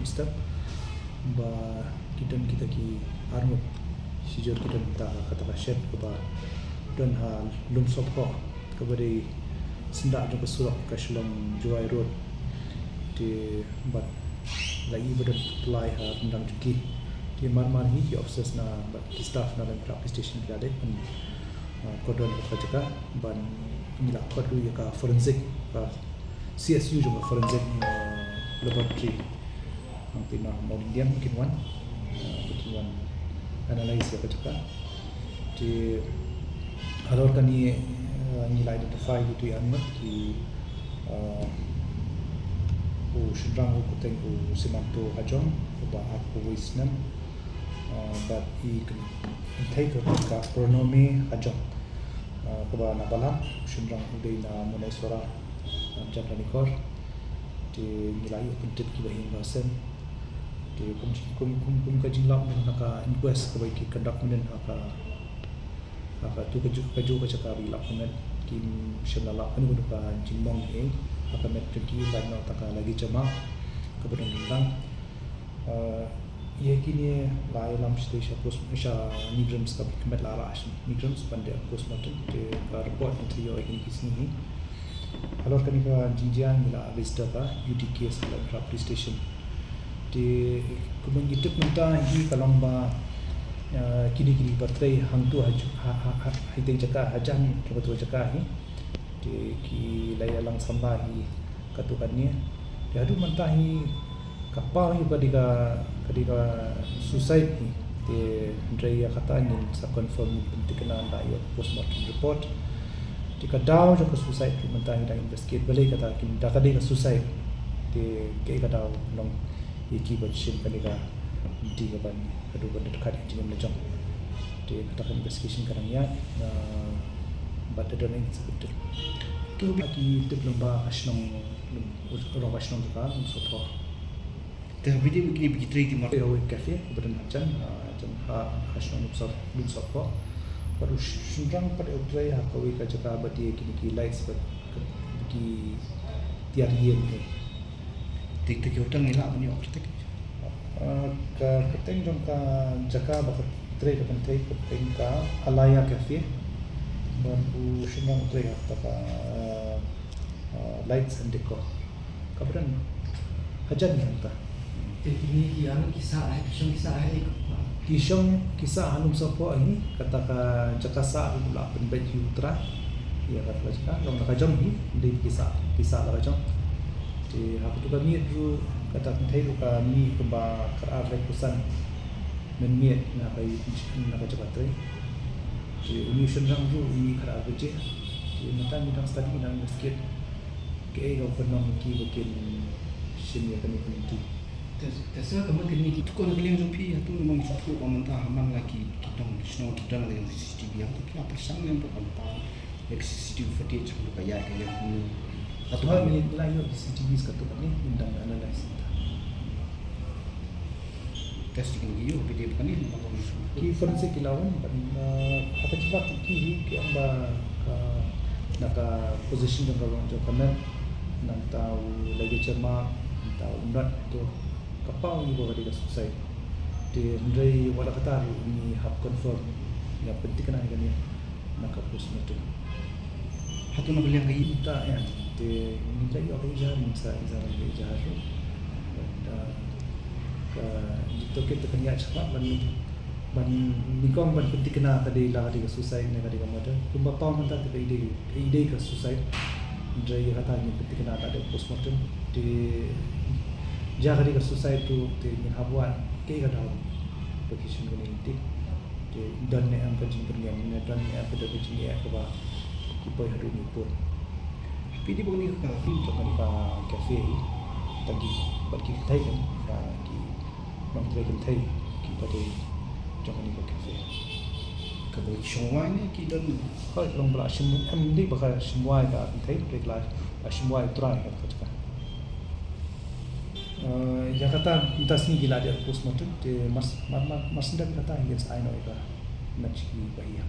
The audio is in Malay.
step ba kita ki armut sijur kita ta kata shed ba dan hal lum sop ko kabari senda jo kesurok ka shlom Juai Road di bat lagi ber apply ha ndang ki di mar hi ki officers na bat ki staff na dan police station ki ade pun kodon ka jaka ban nila kodu ka forensic ka CSU juga forensic laboratory ang pina modern mungkin one analyze ka jaka di halor kani nila identify itu yang ki Shudrang ko teng ko Simanto Hajong ba ako wisnan but he can take ka pronomi Hajong ko ba na bala Shudrang uday na munay sora jabla nikor di nilai pentit ki bahin basen di kum ka jinglap naka inquest ko ba ki conduct men aka tu kaju ka chaka bi lakumen kim shalala anu ko ka jingmong aka metriki lagna taka lagi jama kemudian bilang ye kini lai lam station post isha migrants ka kemet lara ash migrants pande postmortem de report into your ini kisni alor kani ka jinjian mila visitor ka UTK la police station de kumang ituk menta hi kalomba kini bertrai hangtu hideng jaka hajan betul jaka hi ki laya lang sambahi katukannya dia adu mentahi kapal ni kadika suicide ni te ndrai katanya sa confirm pentikana da yo postmortem report tika daw jo suicide ki mentahi da investigate bale kata kin da kadika suicide te ke kata long iki bachin kadika di ban adu ban dekat jingam lejong te kata investigation karangnya but I don't think it's a good deal. Tu bagi diploma asnong orang asnong juga support. Terhadap begini begitu di Marti Awet Cafe kemudian macam asnong support. Baru sunrang pada utrai hakau ika jaka bati kini lights bagi tiar yen ni. Tik utang ni lah ni optik. Ka keteng jong ka jaka bakat utrai ka pentai keteng ka Alaya Cafe. Baru sunrang utrai taka lights and decor. Kemudian hajan ni kita. Ini yang kisah halum sopo ini kata ka jakasa pula penbet yutra ya kata jaka long nakajam ni di kisah la kajam di aku tu kami dulu kata pentai tu kami kemba kerar kusan menmiet na kai na kajaka tri di ini sunrang tu ini kerar beje di mata midang study dan investigate ke go penom ki bikin sini kami peniti Terasa kamu kini itu kalau kalian jumpi itu memang cukup komentar memang lagi kita snow kita dengan CCTV yang tapi apa sang yang berkomentar CCTV footage yang kayak punya atau hal ini lain CCTV sekarang ni undang analysis testing gitu video kan ini memang ki forensik ilawan apa cepat ki amba naka position yang kalau jauh nak tahu lagi cermat tahu undat tu kapal ni bawa dia selesai di ndai wala kata ni hab confirm yang penting kena kan ya nak postmortem hatu nak bilang kayak kita ya di nilai orang jahat misalnya orang jahat tu ke itu kita kena cepat ban nikong ban penting kena tadi lah di suicide ni tadi kamu ada kumba pau mentah tu ide ke suicide ndai kata ni penting kena ada postmortem di jaga di suicide tu di habuan ke kada petition ko ni di dan ne am kajing perniam ne dan ne apa dah kajing ya ke ba kipoy hadu ni pun pidi boni ka film to ka cafe tadi bagi thai kan ka ki mang tre kan thai ki pade jong ni ka cafe ka bo shongwa ni ki dan ko long bla shim am di ba ka shimwa ka thai rekla shimwa try ka ka Jakarta entas ni gila dia postmortem de mas ndak kata yes I know ika nak ciki bahia